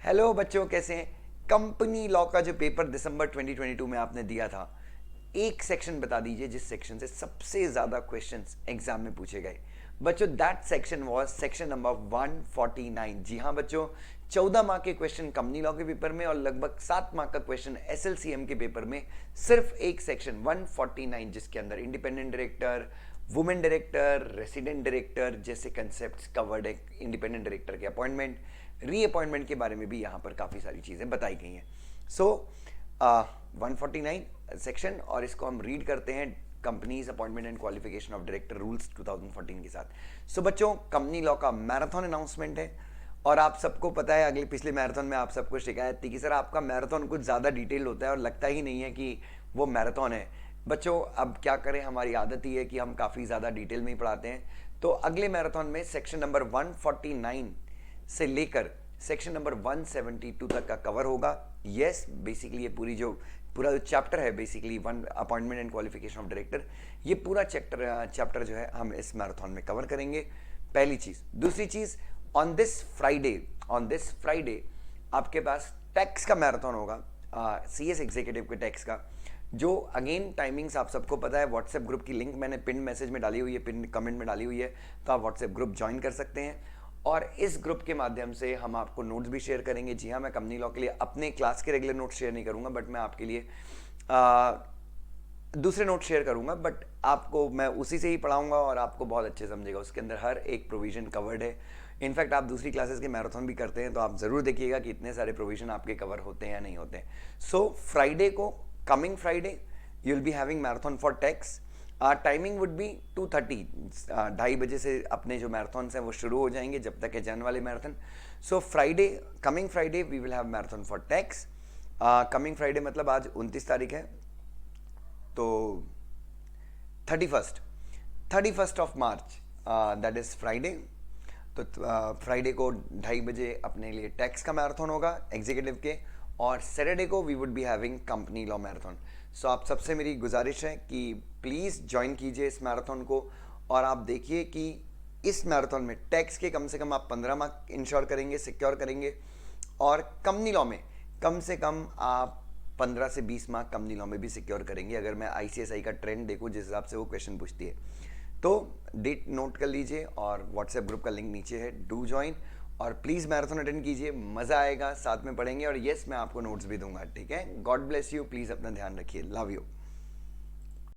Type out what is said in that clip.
Hello बच्चों, कैसे हैं? कंपनी लॉ का जो पेपर दिसंबर 2022 में आपने दिया था, एक सेक्शन बता दीजिए जिस सेक्शन से सबसे ज्यादा क्वेश्चंस एग्जाम में पूछे गए। बच्चों, that section was section number 149। जी हाँ बच्चों, 14 मार्क के क्वेश्चन कंपनी लॉ के पेपर में और लगभग 7 मार्क का क्वेश्चन एसएलसीएम के पेपर में। सिर्फ एक सेक्शन 149 जिसके अंदर independent director, women director, resident director जैसे कंसेप्ट कवर्ड है। इंडिपेंडेंट डायरेक्टर के अपॉइंटमेंट, रीअपॉइंटमेंट के बारे में भी यहाँ पर काफ़ी सारी चीज़ें बताई गई हैं। सो 149 सेक्शन, और इसको हम रीड करते हैं companies appointment and qualification of director rules 2014 के साथ। सो बच्चों, कंपनी लॉ का मैराथन अनाउंसमेंट है और आप सबको पता है अगले पिछले मैराथन में आप सबको शिकायत थी कि सर आपका मैराथन कुछ ज़्यादा डिटेल होता है और लगता ही नहीं है कि वो मैराथन है। बच्चों अब क्या करें, हमारी आदत ही है कि हम काफ़ी ज़्यादा डिटेल में ही पढ़ाते हैं। तो अगले मैराथन में सेक्शन नंबर 149 से लेकर सेक्शन नंबर 172 तक का कवर होगा। यस, बेसिकली ये पूरा जो चैप्टर है, basically one appointment and qualification of director, ये पूरा चैप्टर जो है हम इस मैराथन में कवर करेंगे। पहली चीज। दूसरी चीज, ऑन दिस फ्राइडे आपके पास टैक्स का मैराथन होगा, सीएस एग्जीक्यूटिव के टैक्स का, जो अगेन टाइमिंग्स आप सबको पता है। व्हाट्सएप ग्रुप की लिंक मैंने पिन मैसेज में डाली हुई है, पिन कमेंट में डाली हुई है, तो आप व्हाट्सएप ग्रुप ज्वाइन कर सकते हैं और इस ग्रुप के माध्यम से हम आपको नोट्स भी शेयर करेंगे। जी हाँ, मैं कंपनी लॉ के लिए अपने क्लास के रेगुलर नोट्स शेयर नहीं करूंगा, बट मैं आपके लिए दूसरे नोट शेयर करूंगा, बट आपको मैं उसी से ही पढ़ाऊंगा और आपको बहुत अच्छे समझेगा। उसके अंदर हर एक प्रोविजन कवर्ड है। इनफैक्ट आप दूसरी क्लासेस के मैराथन भी करते हैं तो आप ज़रूर देखिएगा कि इतने सारे प्रोविजन आपके कवर होते हैं या नहीं होते हैं। सो फ्राइडे को, coming Friday, you will be having marathon for tax. Timing would be 2:30, 2:30 से अपने जो मैराथन्स हैं वो शुरू हो जाएंगे जब तक है जन वाले marathon. So Friday, coming Friday we will have marathon for tax. Coming Friday मतलब आज 29 तारीख है, तो 31st of March, that is Friday. तो फ्राइडे को 2:30 अपने लिए टैक्स का मैराथन होगा एग्जीक्यूटिव के, और सैटरडे को we would be having company law marathon. So आप सबसे मेरी गुजारिश है कि प्लीज़ ज्वाइन कीजिए इस मैराथन को और आप देखिए कि इस मैराथन में टैक्स के कम से कम आप 15 मार्क इंश्योर करेंगे, सिक्योर करेंगे, और कंपनी लॉ में कम से कम आप 15 से 20 मार्क कंपनी लॉ में भी सिक्योर करेंगे, अगर मैं आईसीएसआई का ट्रेंड देखूं जिस हिसाब से वो क्वेश्चन पूछती है। तो डेट नोट कर लीजिए और व्हाट्सएप ग्रुप का लिंक नीचे है, डू ज्वाइन और प्लीज़ मैराथन अटेंड कीजिए, मज़ा आएगा, साथ में पढ़ेंगे और यस मैं आपको नोट्स भी दूंगा। ठीक है, गॉड ब्लेस यू, प्लीज़ अपना ध्यान रखिए, लव यू।